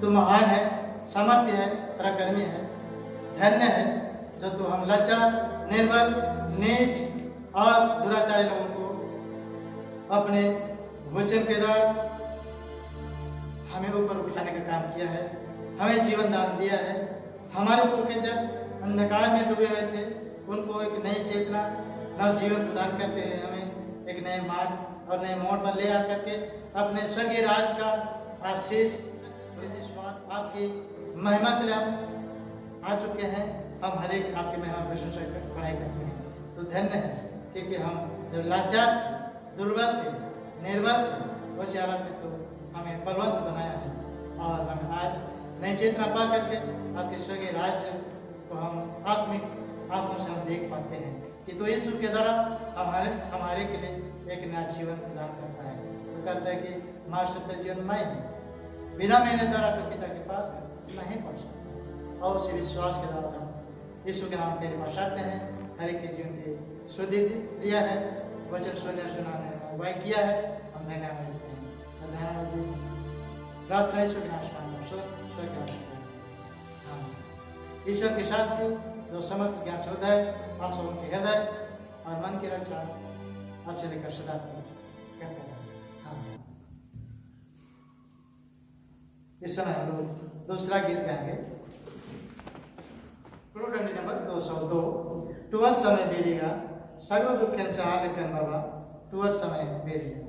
तू महान है, सामर्थ्य है, पराक्रमी है, धन्य है जो तू हम लाचार, निर्बल, नीच और दुराचारी लोगों को अपने वचन के द्वारा हमें ऊपर उठाने का काम किया है, हमें जीवन दान दिया है। हमारे पुरखे जब अंधकार में डूबे हुए थे, उनको एक नई चेतना, नव जीवन प्रदान करते हैं, हमें एक नए मार्ग और नए मोड़ पर ले आकर के अपने स्वर्गीय राज का आशीष स्वाद आपकी महिमा के लिए हम आ चुके हैं। हम हर एक आपकी महिमा प्रशंसा कर पढ़ाई करते हैं, तो धन्य है क्योंकि हम जब लाचार, दुर्बल थे, निर्बल थे, उस हालत में तो हमें बलवंत बनाया है और हम आज नई चेतना पा करके आपके स्वर्गीय राज्य को हम आत्मिक आंखों से हम देख पाते हैं कि तो यीशु के द्वारा हमारे के लिए एक नया जीवन प्रदान करता है। वो कहता है कि मार्ग सत्य जीवन मैं ही, बिना मेरे द्वारा तो पिता के पास नहीं पहुँच सकता। और उसी विश्वास के द्वारा हम यीशु के नाम तेरे पास आते हैं, हर एक के जीवन की शुद्धि लिया है, वचन सुनने सुनाने में अगुवाई किया है, हम धन्यवाद देते हैं। धन्यवाद प्रार्थना ईश्वर के नाम ईश्वर की शांति जो समस्त ज्ञान शुद्ध है, हम सब उनके हृदय और मन की रक्षा आपसे लेकर सदा करते हैं। हाँ, इस समय हम लोग दूसरा गीत गाएंगे, प्रोडंडी नंबर 202, टुअर समय बेरेगा सगो दुख से हाल कर बाबा, टुअर समय बेरेगा।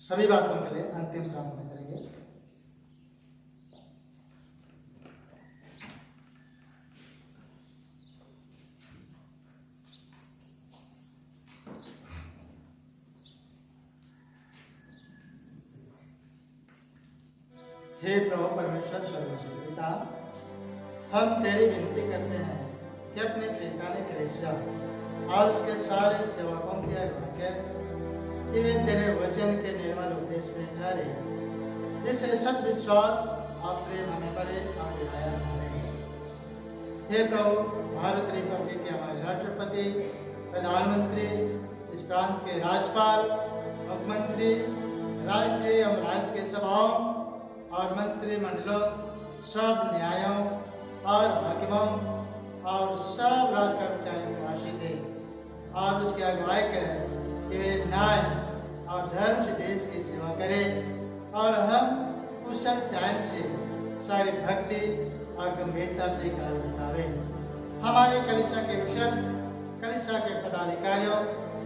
सभी बातों के लिए अंतिम प्रार्थना करेंगे। हे प्रभु परमेश्वर सर्वशक्ति पिता, हम तेरी विनती करते हैं कि अपने प्रेताने कलीसिया और उसके सारे सेवकों की अगुवाई कर कि वे तेरे वचन के निर्मल उद्देश्य में ठहरे, जिससे सत विश्वास और प्रेम हमें बढ़े और बढ़ाया जाए। हे प्रभु, भारत रिपब्लिक के हमारे राष्ट्रपति, प्रधानमंत्री, इस प्रांत के राज्यपाल, मुख्यमंत्री, राष्ट्रीय एवं राज्य के सभाओं और मंत्रिमंडलों, सब न्यायों और हाकिमों और सब राज कर्मचारियों को आशीष दे और उसकी अगुवाई कर कि वे न्याय और धर्म से देश की सेवा करें और हम कुशल चयन से सारी भक्ति और गंभीरता से कार्य बतावे। हमारे कलीसिया के विषय, कलीसिया के पदाधिकारियों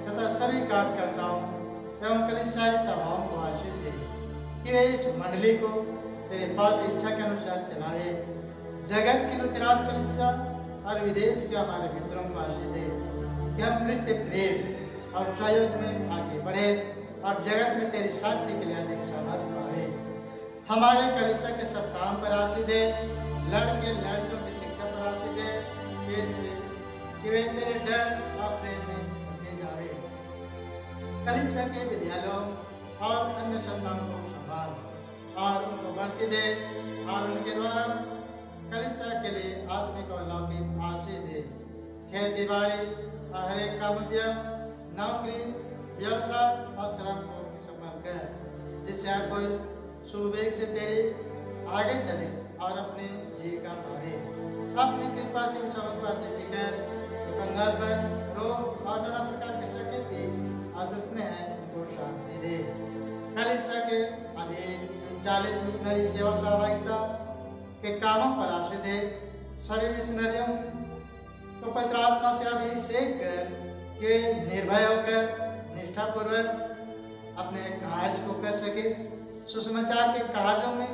तथा सभी कार्यकर्ताओं एवं कलीसियाई सभाओं को आशीष दे कि वे इस मंडली को तेरे पवित्र इच्छा के अनुसार चलावे। जगत की लुथेरान कलीसिया और विदेश के हमारे मित्रों को आशीष दे कि हम क्रिस्त प्रेम और सहयोग में आगे बढ़े और जगत में तेरी साक्षी के लिए अधिक सामर्थ पावे। हमारे कलीसिया के सब काम पर आशीष दे, लड़के लड़कियों की शिक्षा पर आशीष दे कि वे तेरे डर और प्रेम में बढ़ते जावे। कलीसिया के विद्यालयों और अन्य संस्थानों को संभाल और उनको बढ़ती दे और उनके द्वारा कलीसिया के लिए आत्मिक और लौकिक आशीष दे। खेती बाड़ी और हर एक का उद्यम, नौकरी, व्यवसाय और श्रम को सफल कर, जिससे हर कोई सुवेग से तेरे आगे चले और अपने जीविका पावे। अपनी कृपा से उस अपने टिकर तो कंगाल पर रोग और नाना प्रकार की शक्ति और दुख में है उनको शांति दे। कलीसिया के अधीन संचालित मिशनरी सेवा सहभागिता के कामों पर आशीष दे। सभी मिशनरियों को पवित्र आत्मा से अभिषेक कर के निर्भय होकर निष्ठापूर्वक अपने कार्य को कर सके। सुसमाचार के कार्यों में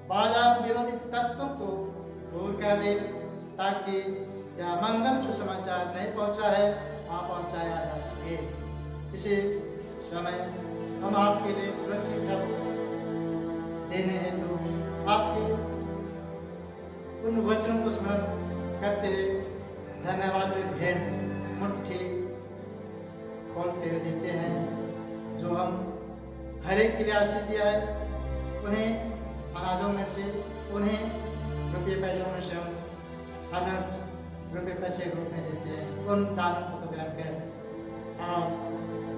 बाधा विरोधी तत्वों को दूर कर दे ताकि जहाँ मंगल सुसमाचार नहीं पहुँचा है वहाँ पहुँचाया जा सके। इसी समय हम आपके लिए प्रतिष्ठा देने हेतु आपके उन वचनों को स्मरण करते हुए धन्यवाद भेंट मुट्ठी खोलते हुए देते हैं, जो हम हर एक के लिए आशीष दिया है। उन्हें अनाजों में से, उन्हें रुपये पैसों में से हम अनर्थ रुपये पैसे के रूप में देते हैं। उन दानों को तो ग्रहण कर और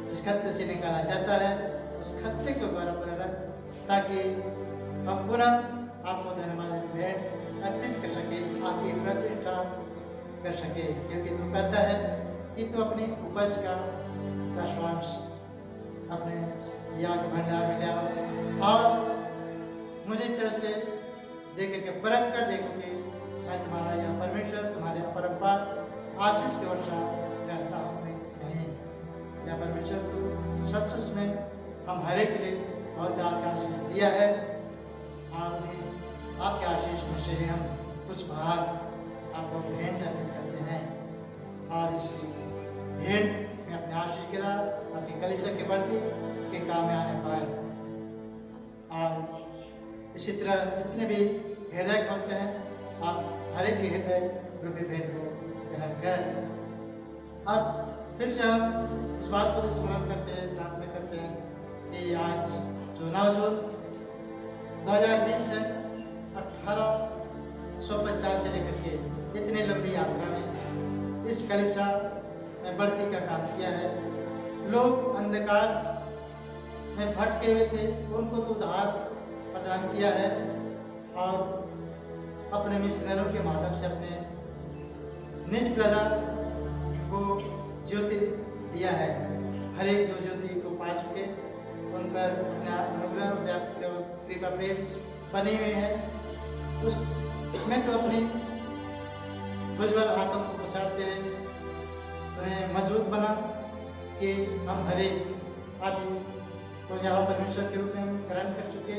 जिस खत्ते से निकाला जाता है उस खत्ते के ऊपर अपना रख, ताकि हम पुनः आपको धन्यवाद भेंट अर्पित कर सके, आपकी प्रतिष्ठा कर सके, क्योंकि तू कहता है कि तू अपनी उपज का 10वांश अपने याग भंडार में लाओ और मुझे इस तरह से देख के परख कर देखो कि मैं तुम्हारा यह परमेश्वर तुम्हारे अपरंपार आशीष की वर्षा करता हूँ नहीं। या परमेश्वर तू सच में हम हर एक के लिए बहुत आपका आशीष दिया है और उन्हें आपके आशीष में से हम कुछ भाग आपको भेंट अर्पित करते हैं और इस भेंट में अपने आशीष के साथ आपकी कलीसिया की बढ़ती के काम में आने पाए। और इसी तरह जितने भी हृदय खोलते हैं आप हर एक के हृदय रूपी भेंट को ग्रहण कर। अब फिर से हम इस बात को स्मरण करते हैं, प्रार्थना करते हैं कि आज जो 9 जून 2020 है, 1850 से लेकर के इतनी लंबी यात्रा में इस कलीसिया में बढ़ती का काम किया है। लोग अंधकार में भटके हुए थे, उनको तो उद्धार प्रदान किया है और अपने मिशनरों के माध्यम से अपने निज प्रजा को ज्योति दिया है। हर एक जो ज्योति को पा चुके उन पर अपना अनुग्रह कृपा प्रेम बनी हुई है, उसमें तो अपनी भुजबल हाथों को पसारते हुए उन्हें मजबूत बना कि हम हर एक आदमी तो यहाँ परमेश्वर के रूप में हम ग्रहण कर चुके,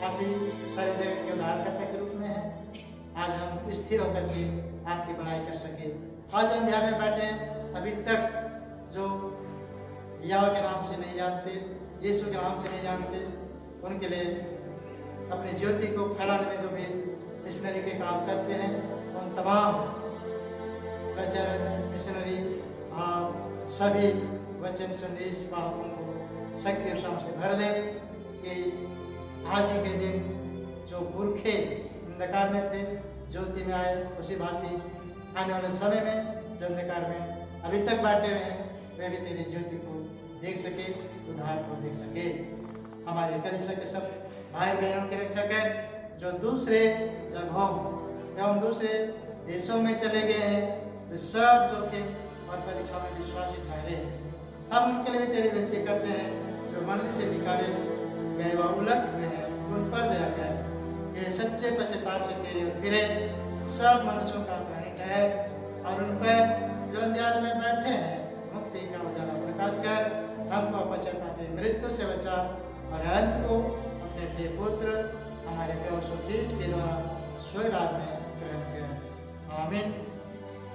आप ही सारी जगत के उद्धारकर्ता के रूप में हैं। आज हम स्थिर होकर के आपकी बड़ाई कर सके। आज हम ध्यान में बैठे हैं, अभी तक जो यहोवा के नाम से नहीं जानते, यीशु के नाम से नहीं जानते, उनके लिए अपनी ज्योति को फैलाने में जो भी मिशनरी के काम करते हैं, उन तमाम वचन मिशनरी सभी वचन संदेश वाहकों को शक्ति और सामर्थ से भर दे कि आज ही के दिन जो पुरखे अंधकार में थे ज्योति में आए, उसी भांति आने वाले समय में जो अंधकार में अभी तक बैठे हुए हैं वे भी तेरी ज्योति को देख सके, उद्धार को देख सके। हमारे कलीसिया के सब भाई बहनों की रक्षा कर, जो दूसरे जगहों एवं दूसरे देशों में चले गए हैं, वे सब जोखिम और परीक्षा में विश्वासी ठहरे। हम उनके लिए भी तेरी विनती करते हैं, जो मंदिर से निकाले गए व उलट हुए हैं, उन पर दया कर। ये सच्चे पश्चाताप से तेरे ओर फिरे, सब मनुष्यों का प्राणी है, और उन पर जो अंधेरे में बैठे हैं मुक्ति का उजाला प्रकाश कर। हमको पश्चाताप मृत्यु से बचा और अंत को अपने प्रिय पुत्र हमारे प्रभु यीशु ख्रीष्ट के द्वारा स्वर्ग राज में ग्रहण कर। आमीन।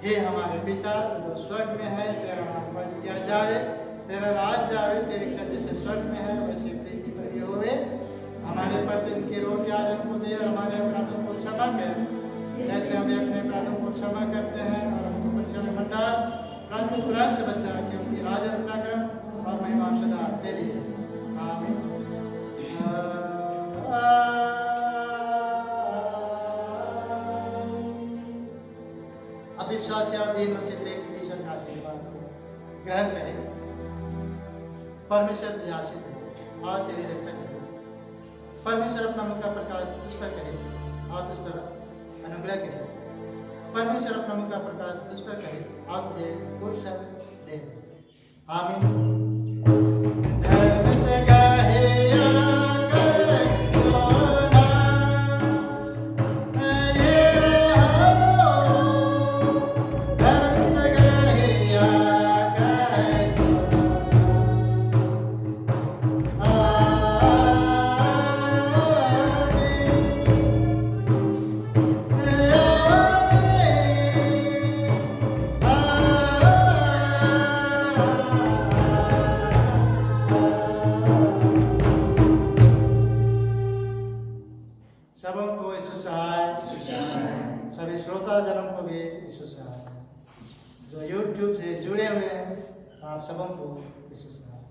हे हमारे पिता जो स्वर्ग में है, तेरा नाम पवित्र किया जाए, तेरा राज जाए, तेरी इच्छा जैसे स्वर्ग में है वैसे पृथ्वी पर भी होवे। हमारे प्रतिदिन की रोटी आज हमको दे, और हमारे अपराधों को क्षमा कर जैसे हम अपने अपराधों को क्षमा करते हैं, और हमको परीक्षा में मत डाल, परंतु बुराई से बचा, क्योंकि राज और पराक्रम और महिमा सदा तेरी है। आमीन। अब विश्वास के और दीन से ईश्वर का आशीर्वाद को ग्रहण करें। परमेश्वर तुझे आशीष दे और तेरी रक्षा करे। परमेश्वर अपना मुख का प्रकाश तुझ पर करे और तुझ पर अनुग्रह करे। परमेश्वर अपना मुख का प्रकाश तुझ पर करे और तुझे पुरुष दे। आमीन। धर्म से गाहे सबों को यीशु सहाय, सभी श्रोता जनों को भी यीशु सहाय, जो YouTube से जुड़े हुए हैं आप सबों को यीशु सहाय।